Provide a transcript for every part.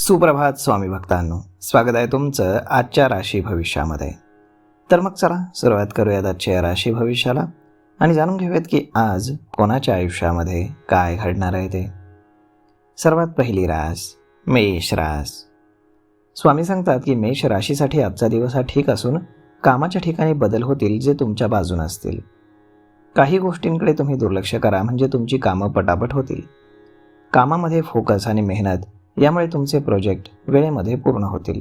सुप्रभात स्वामी भक्तांनो, स्वागत आहे तुमचं आजच्या राशी भविष्यामध्ये. तर मग चला सुरुवात करूयात आजच्या राशी भविष्याला आणि जाणून घेऊयात की आज कोणाच्या आयुष्यामध्ये काय घडणार आहे ते. सर्वात पहिली रास मेष रास. स्वामी सांगतात की मेष राशीसाठी आजचा दिवस हा ठीक असून कामाच्या ठिकाणी बदल होतील जे तुमच्या बाजूने असतील. काही गोष्टींकडे तुम्ही दुर्लक्ष करा म्हणजे तुमची कामं पटापट होतील. कामामध्ये फोकस आणि मेहनत यामुळे तुमचे प्रोजेक्ट वेळेमध्ये पूर्ण होतील.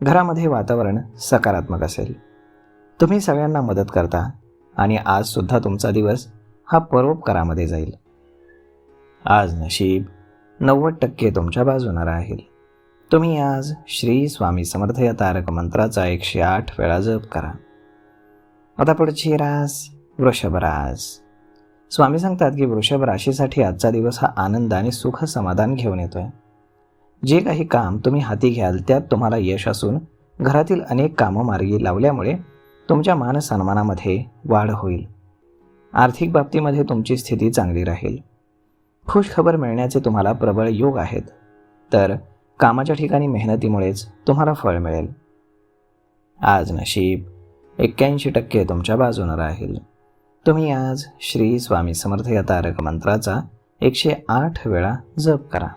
घरामध्ये वातावरण सकारात्मक असेल. तुम्ही सगळ्यांना मदत करता आणि आजसुद्धा तुमचा दिवस हा परोपकारामध्ये जाईल. आज नशीब 90% तुमच्या बाजूने राहील. तुम्ही आज श्री स्वामी समर्थ या तारक मंत्राचा 108 वेळा जप करा. आता पुढची रास वृषभ रास. स्वामी सांगतात की वृषभ राशीसाठी आजचा दिवस हा आनंद आणि सुख समाधान घेऊन येतोय. जे काही काम तुम्ही हाती घ्याल त्यात तुम्हाला यश असून घरातील अनेक कामं मार्गी लावल्यामुळे तुमच्या मान सन्मानामध्ये वाढ होईल. आर्थिक बाबतीमध्ये तुमची स्थिती चांगली राहील. खुश खबर मिळण्याचे तुम्हाला प्रबळ योग आहेत. तर कामाच्या ठिकाणी मेहनतीमुळेच तुम्हाला फळ मिळेल. आज नशीब 81% तुमच्या बाजूने राहील. तुम्ही आज श्री स्वामी समर्थ या तारक मंत्राचा 108 वेळा जप करा.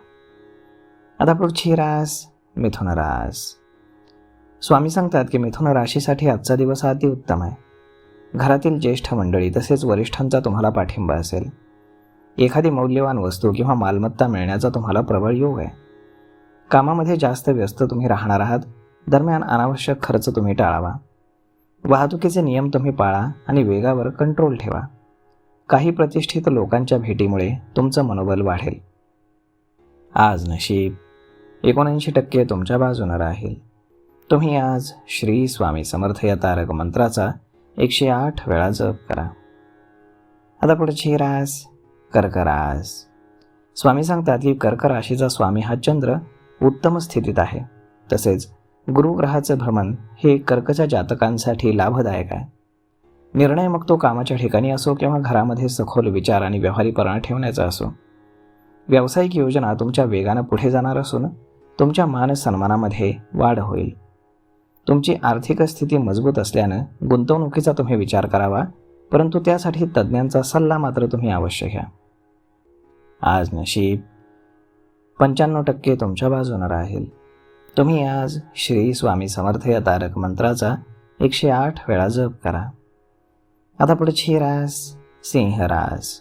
आता पुढची रास मिथुन रास. स्वामी सांगतात की मिथुन राशीसाठी आजचा दिवस हा अतिउत्तम आहे. घरातील ज्येष्ठ मंडळी तसेच वरिष्ठांचा तुम्हाला पाठिंबा असेल. एखादी मौल्यवान वस्तू किंवा मालमत्ता मिळण्याचा तुम्हाला प्रबळ योग आहे. कामामध्ये जास्त व्यस्त तुम्ही राहणार आहात. दरम्यान अनावश्यक खर्च तुम्ही टाळावा. वाहतुकीचे नियम तुम्ही पाळा आणि वेगावर कंट्रोल ठेवा. काही प्रतिष्ठित लोकांच्या भेटीमुळे तुमचं मनोबल वाढेल. आज नशीब 79% तुमच्या बाजूने राहील. तुम्ही आज श्री स्वामी समर्थ या तारक मंत्राचा 108 वेळा जप करा. आता पुढची रास कर्क रास. स्वामी सांगतात की कर्क राशीचा स्वामी हा चंद्र उत्तम स्थितीत आहे. तसेच गुरुग्रहाचं भ्रमण हे कर्कच्या जातकांसाठी लाभदायक आहे. निर्णय मग तो कामाच्या ठिकाणी असो किंवा घरामध्ये सखोल विचार आणि व्यावहारिकपणा ठेवण्याचा असो. व्यावसायिक योजना तुमच्या वेगानं पुढे जाणार असून तुमच्या मान सन्मानामध्ये वाढ होईल. तुमची आर्थिक स्थिती मजबूत असल्यानं गुंतवणुकीचा तुम्ही विचार करावा, परंतु त्यासाठी तज्ज्ञांचा सल्ला मात्र तुम्ही अवश्य घ्या. आज नशीब 95% तुमच्या बाजूने राहील. तुम्ही आज श्री स्वामी समर्थ या तारक मंत्राचा 108 वेळा जप करा. आता पुढची रास सिंह रास.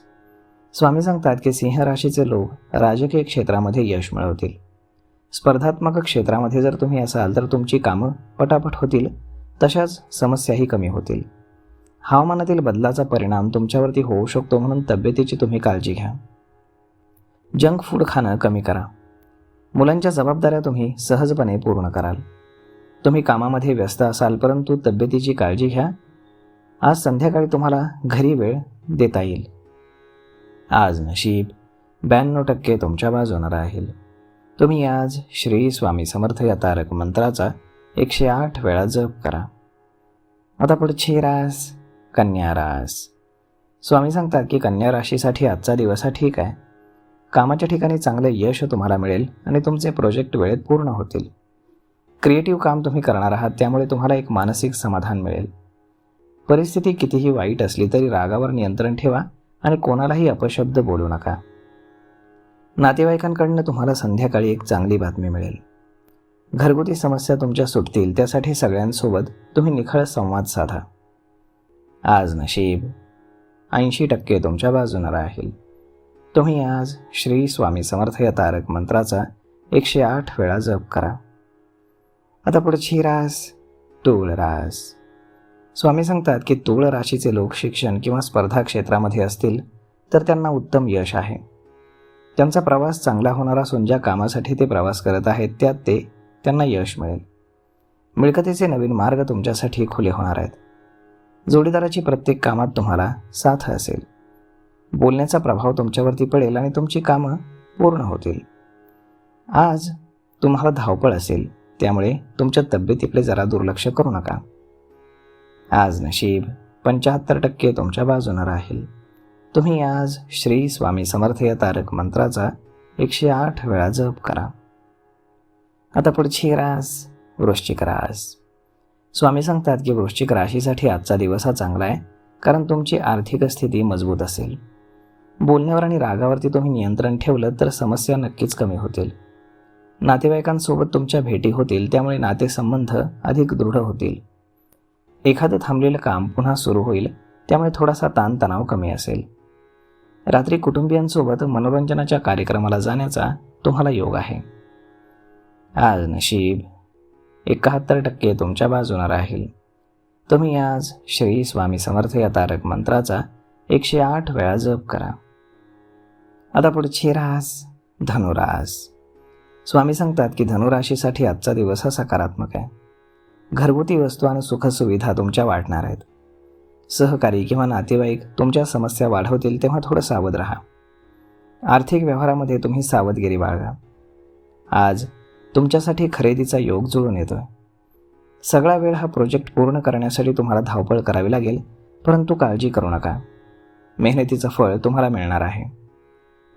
स्वामी सांगतात की सिंह राशीचे लोक राजकीय क्षेत्रामध्ये यश मिळवतील. स्पर्धात्मक क्षेत्रामध्ये जर तुम्ही असाल तर तुमची कामं पटापट होतील. तशाच समस्याही कमी होतील. हवामानातील बदलाचा परिणाम तुमच्यावरती होऊ शकतो, म्हणून तब्येतीची तुम्ही काळजी घ्या. जंक फूड खाणं कमी करा. मुलांच्या जबाबदाऱ्या तुम्ही सहजपणे पूर्ण कराल. तुम्ही कामामध्ये व्यस्त असाल, परंतु तब्येतीची काळजी घ्या. आज संध्याकाळी तुम्हाला घरी वेळ देता येईल. आज नशीब 92% तुमच्या बाजूने राहील. तुम्ही आज श्री स्वामी समर्थ या तारक मंत्राचा 108 वेळा जप करा. आता पुढची रास कन्या रास. स्वामी सांगतात की कन्या राशीसाठी आजचा दिवस हा ठीक आहे. कामाच्या ठिकाणी चांगले यश तुम्हाला मिळेल आणि तुमचे प्रोजेक्ट वेळेत पूर्ण होतील. क्रिएटिव्ह काम तुम्ही करणार आहात, त्यामुळे तुम्हाला एक मानसिक समाधान मिळेल. परिस्थिती कितीही वाईट असली तरी रागावर नियंत्रण ठेवा आणि कोणालाही अपशब्द बोलू नका. नातेवाईकांकडून तुम्हाला संध्याकाळी एक चांगली बातमी मिळेल. घरगुती समस्या तुमच्या सुटतील, त्यासाठी सगळ्यांसोबत तुम्ही निखळ संवाद साधा. आज नशीब 80% तुमच्या बाजूने राहील. तुम्ही आज श्री स्वामी समर्थ या तारक मंत्राचा 108 वेळा जप करा. आता पुढची रास तूळ रास. स्वामी सांगतात की तूळ राशीचे लोक शिक्षण किंवा स्पर्धा क्षेत्रामध्ये असतील तर त्यांना उत्तम यश आहे. त्यांचा प्रवास चांगला होणार असून ज्या कामासाठी ते प्रवास करत आहेत त्यात त्यांना यश मिळेल. मिळकतीचे नवीन मार्ग तुमच्यासाठी खुले होणार आहेत. जोडीदाराची प्रत्येक कामात तुम्हाला साथ असेल. बोलण्याचा प्रभाव तुमच्यावरती पडेल आणि तुमची कामं पूर्ण होतील. आज तुम्हाला धावपळ असेल, त्यामुळे तुमच्या तब्येतीकडे जरा दुर्लक्ष करू नका. आज नशीब 75% तुमच्या बाजूने राहील. तुम्ही आज श्री स्वामी समर्थ या तारक मंत्राचा 108 वेळा जप करा. आता पुढची रास वृश्चिक रास. स्वामी सांगतात की वृश्चिक राशीसाठी आजचा दिवस हा चांगला आहे, कारण तुमची आर्थिक स्थिती मजबूत असेल. बोलण्यावर आणि रागावरती तुम्ही नियंत्रण ठेवलं तर समस्या नक्कीच कमी होतील. नातेवाईकांसोबत तुमच्या भेटी होतील, त्यामुळे नातेसंबंध अधिक दृढ होतील. एखादं थांबलेलं काम पुन्हा सुरू होईल, त्यामुळे थोडासा ताणतणाव कमी असेल. रात्री कुटुंबियांसोबत मनोरंजनाच्या कार्यक्रमाला जाण्याचा तुम्हाला योग आहे. आज नशीब 71% तुमच्या बाजूने राहील. तुम्ही आज श्री स्वामी समर्थ या तारक मंत्राचा 108 वेळा जप करा. आता पुढची रास धनुरास. स्वामी सांगतात की धनुराशीसाठी आजचा दिवस हा सकारात्मक आहे. घरगुती वस्तू आणि सुखसुविधा तुमच्या वाढणार आहेत. सहकारी किंवा नातेवाईक तुमच्या समस्या वाढवतील, तेव्हा थोडं सावध राहा. आर्थिक व्यवहारामध्ये तुम्ही सावधगिरी बाळगा. आज तुमच्यासाठी खरेदीचा योग जुळून येतोय. सगळा वेळ हा प्रोजेक्ट पूर्ण करण्यासाठी तुम्हाला धावपळ करावी लागेल, परंतु काळजी करू नका. मेहनतीचं फळ तुम्हाला मिळणार आहे.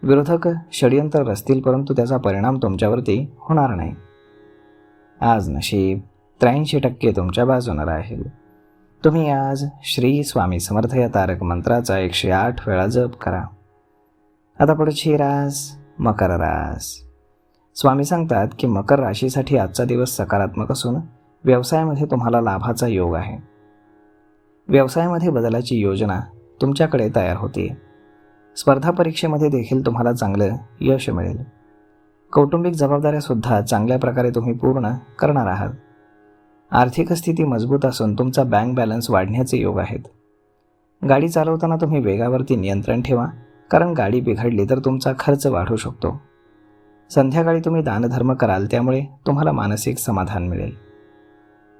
विरोधक षडयंत्र रचतील, परंतु त्याचा परिणाम तुमच्यावरती होणार नाही. आज नशीब 83% तुमच्या बाजूने राहील. तुम्ही आज श्री स्वामी समर्थ या तारक मंत्राचा 108 वेळा जप करा. आता पुढची रास मकर रास. स्वामी सांगतात की मकर राशीसाठी आजचा दिवस सकारात्मक असून व्यवसायामध्ये तुम्हाला लाभाचा योग आहे. व्यवसायामध्ये बदलाची योजना तुमच्याकडे तयार होते. स्पर्धा परीक्षेमध्ये देखील तुम्हाला चांगलं यश मिळेल. कौटुंबिक जबाबदाऱ्यासुद्धा चांगल्या प्रकारे तुम्ही पूर्ण करणार आहात. आर्थिक स्थिती मजबूत असून तुमचा बँक बॅलन्स वाढण्याचे योग आहेत. गाडी चालवताना तुम्ही वेगावरती नियंत्रण ठेवा, कारण गाडी बिघडली तर तुमचा खर्च वाढू शकतो. संध्याकाळी तुम्ही दानधर्म कराल, त्यामुळे तुम्हाला मानसिक समाधान मिळेल.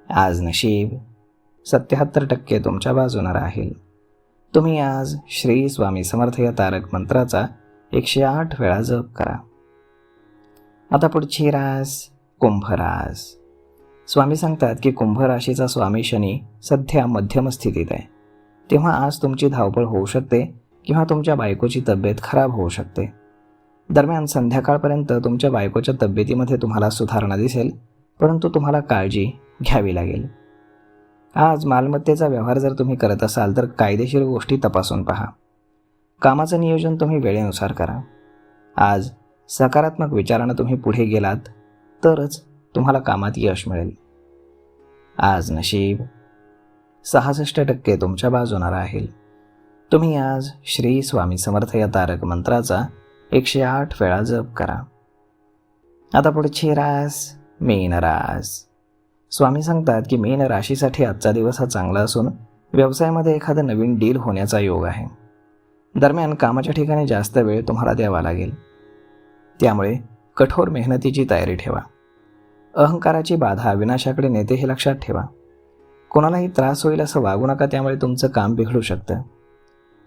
आज नशीब 77% तुमच्या बाजूने राहील. तुम्ही आज श्री स्वामी समर्थ या तारक मंत्राचा 108 वेळा जप करा. आता पुढची रास कुंभ रास. स्वामी सांगतात की कुंभ राशीचा स्वामी शनी सध्या मध्यम स्थितीत आहे, तेव्हा आज तुमची धावपळ होऊ शकते किंवा तुमच्या बायकोची तब्येत खराब होऊ शकते. दरम्यान संध्याकाळपर्यंत तुमच्या बायकोच्या तब्येतीमध्ये तुम्हाला सुधारणा दिसेल, परंतु तुम्हाला काळजी घ्यावी लागेल. आज मालमत्तेचा व्यवहार जर तुम्ही करत असाल तर कायदेशीर गोष्टी तपासून पहा. कामाचं नियोजन तुम्ही वेळेनुसार करा. आज सकारात्मक विचारानं तुम्ही पुढे गेलात तरच तुम्हाला कामात यश मिळेल. आज नशीब 66% तुमच्या बाजूने राहील. तुम्ही आज श्री स्वामी समर्थ या तारक मंत्राचा 108 वेळा जप करा. आता पुढची रास मीन रास. स्वामी सांगतात की मीन राशीसाठी आजचा दिवस हा चांगला असून व्यवसायामध्ये एखादं नवीन डील होण्याचा योग आहे. दरम्यान कामाच्या ठिकाणी जास्त वेळ तुम्हाला द्यावा लागेल, त्यामुळे कठोर मेहनतीची तयारी ठेवा. अहंकाराची बाधा विनाशाकडे नेते हे लक्षात ठेवा. कोणालाही त्रास होईल असं वागू नका, त्यामुळे तुमचं काम बिघडू शकतं.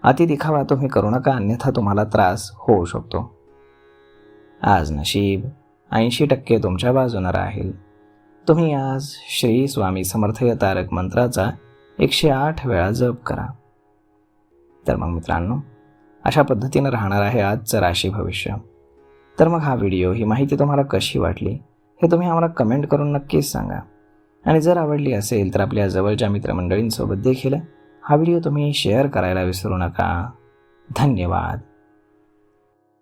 अति दिखावा तुम्ही करू नका, अन्यथा तुम्हाला त्रास होऊ शकतो. आज नशीब 80% तुमच्या बाजूने राहील. तुम्ही आज श्री स्वामी समर्थ या तारक मंत्राचा 108 वेळा जप करा. तर मग मित्रांनो, अशा पद्धतीनं राहणार आहे आजचं राशी भविष्य. तर मग हा व्हिडिओ, ही माहिती तुम्हाला कशी वाटली हे तुम्ही आम्हाला कमेंट करून नक्कीच सांगा. आणि जर आवडली असेल तर आपल्या जवळच्या मित्रमंडळींसोबत देखील हा व्हिडिओ तुम्ही शेअर करायला विसरू नका. धन्यवाद.